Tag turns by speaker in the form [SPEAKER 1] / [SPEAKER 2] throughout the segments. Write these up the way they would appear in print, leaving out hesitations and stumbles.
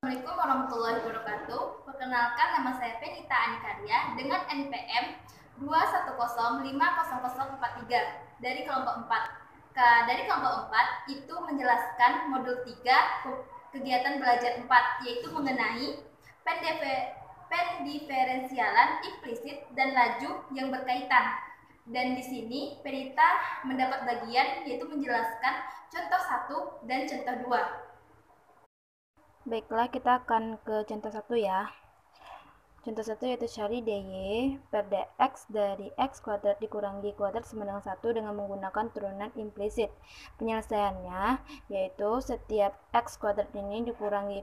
[SPEAKER 1] Assalamualaikum warahmatullahi wabarakatuh. Perkenalkan, nama saya Penita Anikarya dengan NPM 2105043 dari kelompok 4. Dari kelompok 4 itu menjelaskan modul 3 kegiatan belajar 4, yaitu mengenai pendiferensialan implisit dan laju yang berkaitan. Dan di sini Penita mendapat bagian yaitu menjelaskan contoh 1 dan contoh 2.
[SPEAKER 2] Baiklah, kita akan ke contoh 1 ya. Contoh 1 yaitu cari dy per dx dari x kuadrat dikurangi y kuadrat sama dengan 1 dengan menggunakan turunan implisit. Penyelesaiannya yaitu setiap x kuadrat ini dikurangi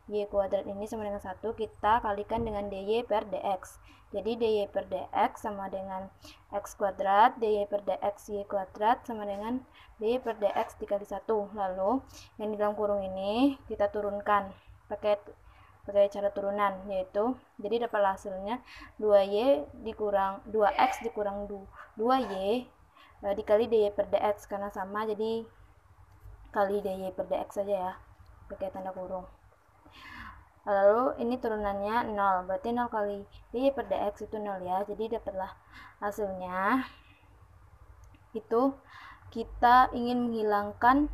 [SPEAKER 2] y kuadrat ini sama dengan 1, kita kalikan dengan dy per dx. Jadi dy per dx sama dengan x kuadrat, dy per dx y kuadrat sama dengan dy per dx dikali 1. Lalu yang di dalam kurung ini kita turunkan pakai cara turunan, yaitu jadi dapat hasilnya 2x dikurang 2y dikali dy per dx, karena sama jadi kali dy per dx saja ya, pakai tanda kurung. Lalu ini turunannya 0, berarti 0 kali dy per dx itu 0 ya. Jadi dapatlah hasilnya itu kita ingin menghilangkan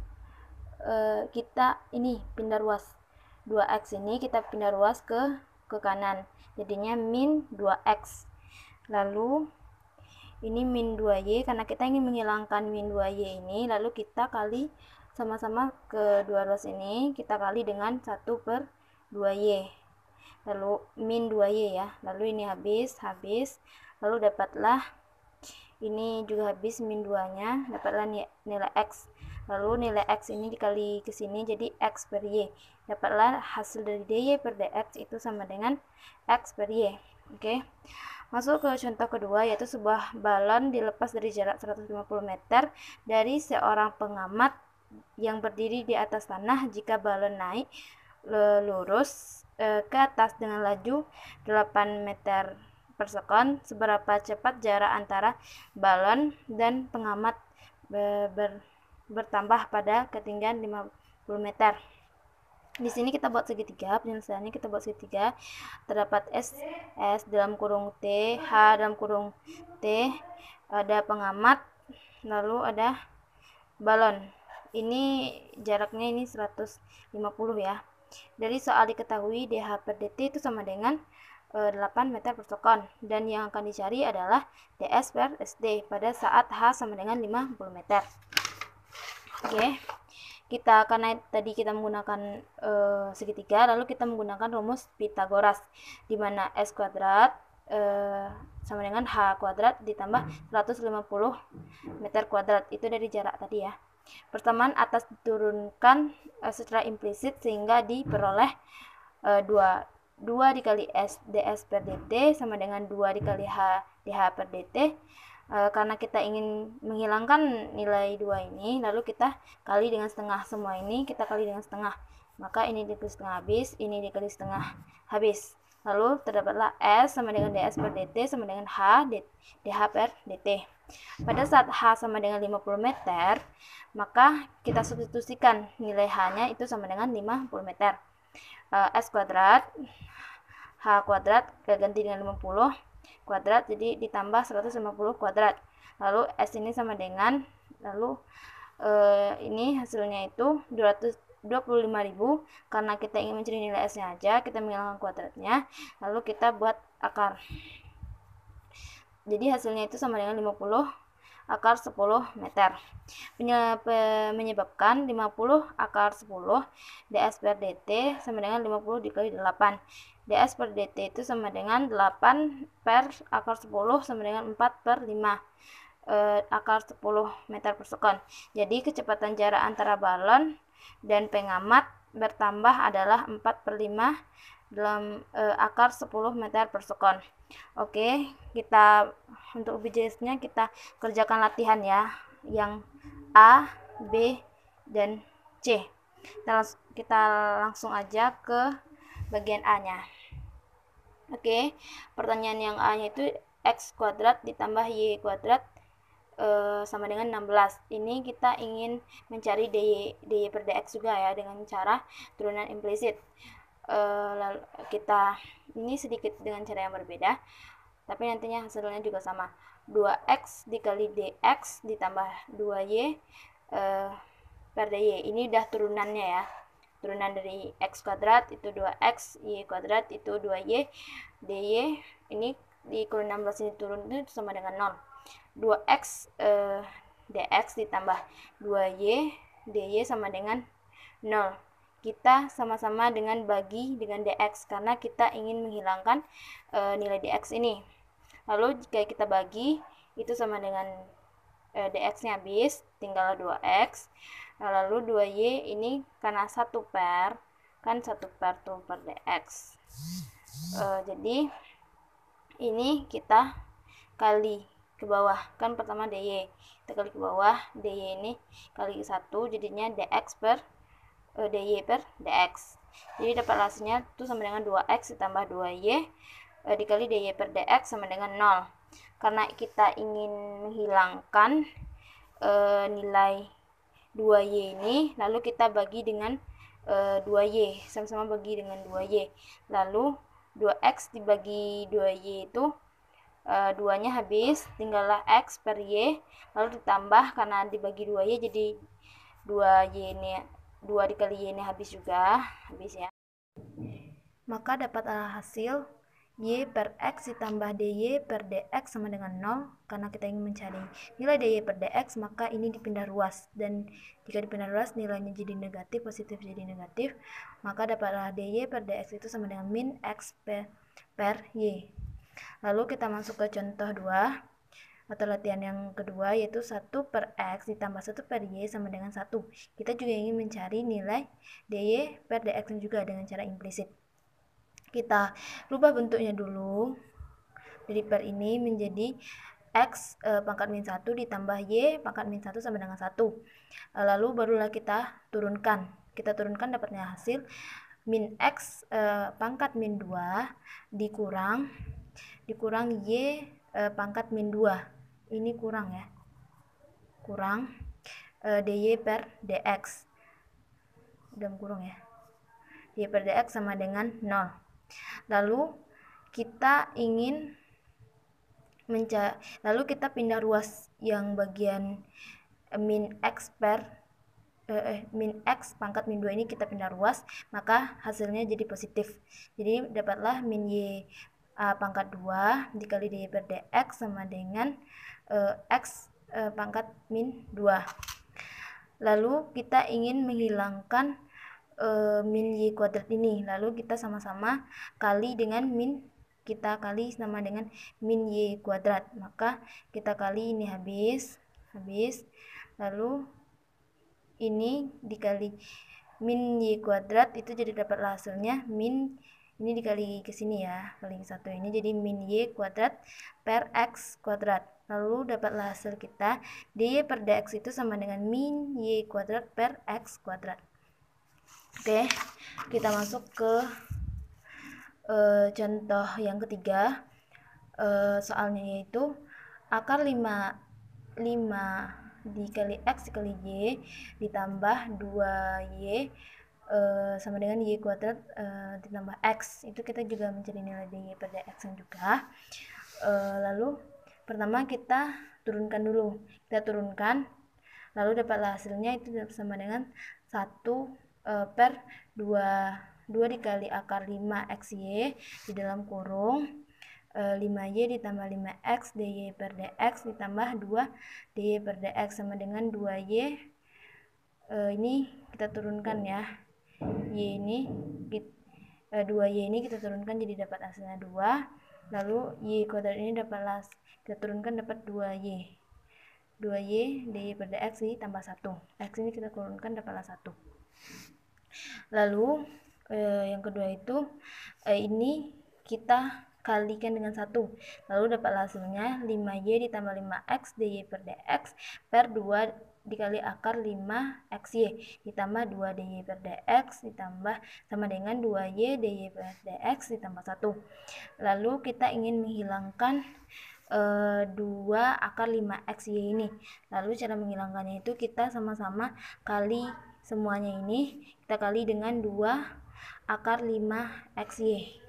[SPEAKER 2] kita ini pindah ruas 2x ini, kita pindah ruas ke kanan, jadinya min 2x. Lalu ini min 2y, karena kita ingin menghilangkan min 2y ini, lalu kita kali sama-sama ke dua ruas ini, kita kali dengan 1/2y, lalu min 2y ya. Lalu ini habis, lalu dapatlah ini juga habis, min 2 nya, dapatlah nilai x. Lalu nilai x ini dikali ke sini jadi x per y. Dapatlah hasil dari dy per dx itu sama dengan x per y. Oke. Masuk ke contoh kedua, yaitu sebuah balon dilepas dari jarak 150 meter dari seorang pengamat yang berdiri di atas tanah. Jika balon naik lurus ke atas dengan laju 8 meter per sekon, seberapa cepat jarak antara balon dan pengamat bertambah pada ketinggian 50 meter. Di sini kita buat segitiga, penyelesaiannya kita buat segitiga. Terdapat S dalam kurung T, H dalam kurung T, ada pengamat, lalu ada balon. Ini jaraknya ini 150 ya. Dari soal diketahui dH per dt itu sama dengan 8 meter per sekon, dan yang akan dicari adalah ds per sd pada saat h sama dengan 50 meter. Oke, karena tadi kita menggunakan segitiga, lalu kita menggunakan rumus Pythagoras, di mana s kuadrat sama dengan h kuadrat ditambah 150 meter kuadrat, itu dari jarak tadi ya. Persamaan atas diturunkan secara implisit sehingga diperoleh 2 dikali S ds per dt sama dengan 2 dikali H dH per dt. Karena kita ingin menghilangkan nilai 2 ini, lalu kita kali dengan setengah. Semua ini kita kali dengan setengah, maka ini dikali setengah habis, ini dikali setengah habis. Lalu terdapatlah S sama dengan ds per dt sama dengan H dH per dt. Pada saat H sama dengan 50 meter, maka kita substitusikan nilai H-nya itu sama dengan 50 meter. S kuadrat H kuadrat ganti dengan 50 kuadrat, jadi ditambah 150 kuadrat. Lalu S ini sama dengan, lalu ini hasilnya itu 225.000. Karena kita ingin mencari nilai S nya aja, kita menghilangkan kuadratnya, lalu kita buat akar. Jadi hasilnya itu sama dengan 50 akar 10 meter. Menyebabkan 50 akar 10 ds per dt sama dengan 50 dikali 8. ds per dt itu sama dengan 8 per akar 10 sama dengan 4/5 akar 10 meter per sekon. Jadi kecepatan jarak antara balon dan pengamat bertambah adalah 4/5 dalam akar 10 meter per sekon. Oke, kita untuk BJS-nya kita kerjakan latihan ya, yang A, B, dan C. Kita langsung aja ke bagian A-nya. Oke, pertanyaan yang A-nya itu x kuadrat ditambah y kuadrat sama dengan 16. Ini kita ingin mencari dy per dx juga ya, dengan cara turunan implisit. lalu kita ini sedikit dengan cara yang berbeda, tapi nantinya hasilnya juga sama. 2x dikali dx ditambah 2y per dy. Ini udah turunannya ya. Turunan dari x kuadrat itu 2x, y kuadrat itu 2y, dy ini di kurung 16 ini turun itu sama dengan 0. 2x dx ditambah 2y dy sama dengan 0. Kita sama-sama dengan bagi dengan dx karena kita ingin menghilangkan nilai dx ini. Lalu jika kita bagi itu sama dengan dx-nya habis, tinggal 2x. Lalu 2y ini karena 1 per, kan 1 per tuh per dx. Jadi ini kita kali ke bawah, kan pertama dy, kita kali ke bawah, dy ini kali 1 jadinya dx per dy per dx. Jadi dapat hasilnya itu sama dengan 2x ditambah 2y dikali dy per dx sama dengan 0. Karena kita ingin menghilangkan nilai 2y ini, lalu kita bagi dengan 2y, sama-sama bagi dengan 2y. Lalu 2x dibagi 2y itu 2-nya habis, tinggallah x per y, lalu ditambah karena dibagi 2y jadi 2y ini 2 dikali y ini habis juga, habis ya. Maka dapatlah hasil y per x ditambah dy per dx sama dengan 0. Karena kita ingin mencari nilai dy per dx, maka ini dipindah ruas, dan jika dipindah ruas nilainya jadi negatif, positif jadi negatif, maka dapatlah dy per dx itu sama dengan min x per y. Lalu kita masuk ke contoh 2 atau latihan yang kedua, yaitu 1 per x ditambah 1 per y sama dengan 1. Kita juga ingin mencari nilai dy per dx juga dengan cara implisit. Kita rubah bentuknya dulu dari per ini menjadi x pangkat min 1 ditambah y pangkat min 1 sama dengan 1. Lalu barulah kita turunkan. Kita turunkan dapatnya hasil min x pangkat min 2 dikurang y pangkat min 2. Ini kurang ya. Kurang dy per dx. Udah kurang ya. dy per dx sama dengan 0. Lalu kita ingin lalu kita pindah ruas yang bagian min x pangkat min 2 ini kita pindah ruas, maka hasilnya jadi positif. Jadi dapatlah min y pangkat 2 dikali dy per dx sama dengan x pangkat min 2. Lalu kita ingin menghilangkan min y kuadrat ini, lalu kita sama-sama kali dengan kita kali sama dengan min y kuadrat, maka kita kali ini habis, lalu ini dikali min y kuadrat itu jadi dapatlah hasilnya min ini dikali ke sini ya, kali 1 ini jadi min y kuadrat per x kuadrat. Lalu dapatlah hasil kita dy per dx itu sama dengan min y kuadrat per x kuadrat. Oke, kita masuk ke contoh yang ketiga. Soalnya yaitu akar 5 dikali x dikali y ditambah 2y sama dengan y kuadrat ditambah x. Itu kita juga mencari nilai dy per dx juga. Lalu pertama kita turunkan dulu. Kita turunkan, lalu dapatlah hasilnya itu sama dengan 1 per 2 dikali akar 5xy di dalam kurung 5y ditambah 5x dy per dx ditambah 2 dy per dx sama dengan 2y ini kita turunkan ya, y ini 2y ini kita turunkan jadi dapat hasilnya 2. Lalu y kuadrat ini dapat kita turunkan dapat 2y dy per dx ditambah 1. X ini kita turunkan dapatlah 1. Lalu yang kedua itu ini kita kalikan dengan 1. Lalu dapatlah hasilnya 5y ditambah 5x dy per dx per 2 dikali akar 5xy ditambah 2 dy per dx ditambah sama dengan 2y dy per dx ditambah 1. Lalu kita ingin menghilangkan 2 akar 5xy ini. Lalu cara menghilangkannya itu kita sama-sama kali semuanya ini, kita kali dengan 2 akar 5xy.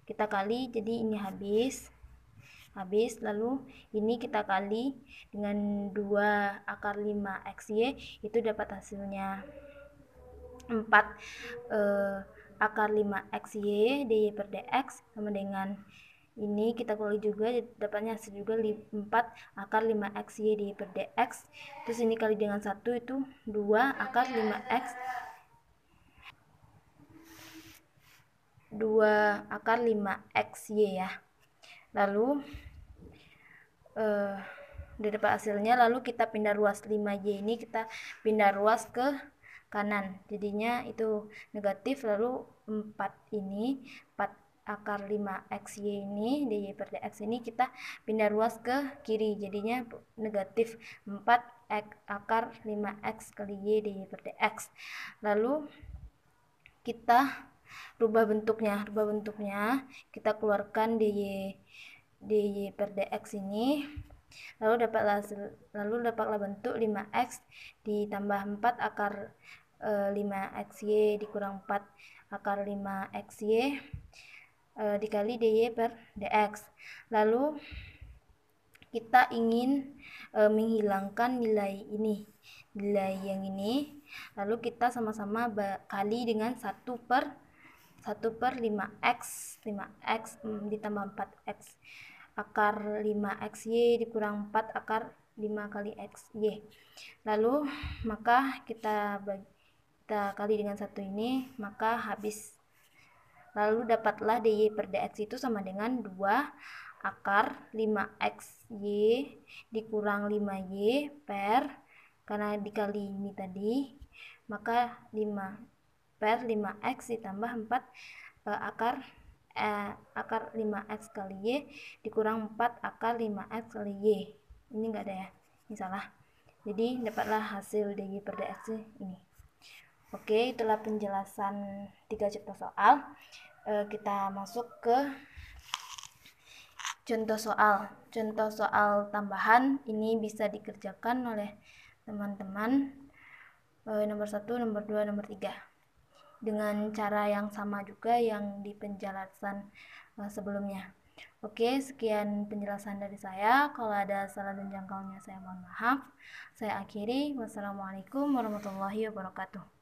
[SPEAKER 2] Kita kali jadi ini habis, lalu ini kita kali dengan 2 akar 5xy, itu dapat hasilnya 4 akar 5xy dy per dx sama dengan ini kita kali juga, dapatnya hasil juga 4 akar 5xy dy per dx. Terus ini kali dengan 1 itu 2 akar 5x 2 akar 5xy ya. Lalu udah dapat hasilnya, lalu kita pindah ruas 5y ini, kita pindah ruas ke kanan, jadinya itu negatif. Lalu 4 akar 5xy ini dy per dx ini kita pindah ruas ke kiri, jadinya negatif 4 akar 5x kali y dy per dx. Lalu kita rubah bentuknya, kita keluarkan dy per dx ini, lalu dapatlah bentuk 5x ditambah 4 akar 5xy dikurang 4 akar 5xy dikali dy per dx. Lalu kita ingin menghilangkan nilai yang ini, lalu kita sama-sama kali dengan 1 per 5x ditambah 4x akar 5xy dikurang 4 akar 5 kali xy. Lalu maka kita kali dengan 1 ini, maka habis. Lalu dapatlah dy per dx itu sama dengan 2 akar 5xy dikurang 5y per, karena dikali ini tadi, maka 5 per 5x ditambah 4 akar 5x kali y dikurang 4 akar 5x kali y. Ini enggak ada ya, ini salah. Jadi dapatlah hasil dy per dx ini. Oke, itulah penjelasan 3 contoh soal. Kita masuk ke contoh soal tambahan. Ini bisa dikerjakan oleh teman-teman nomor 1, nomor 2, nomor 3 dengan cara yang sama juga yang di penjelasan sebelumnya. Oke, sekian penjelasan dari saya. Kalau ada salah dan jangkauannya saya mohon maaf. Saya akhiri. Wassalamualaikum warahmatullahi wabarakatuh.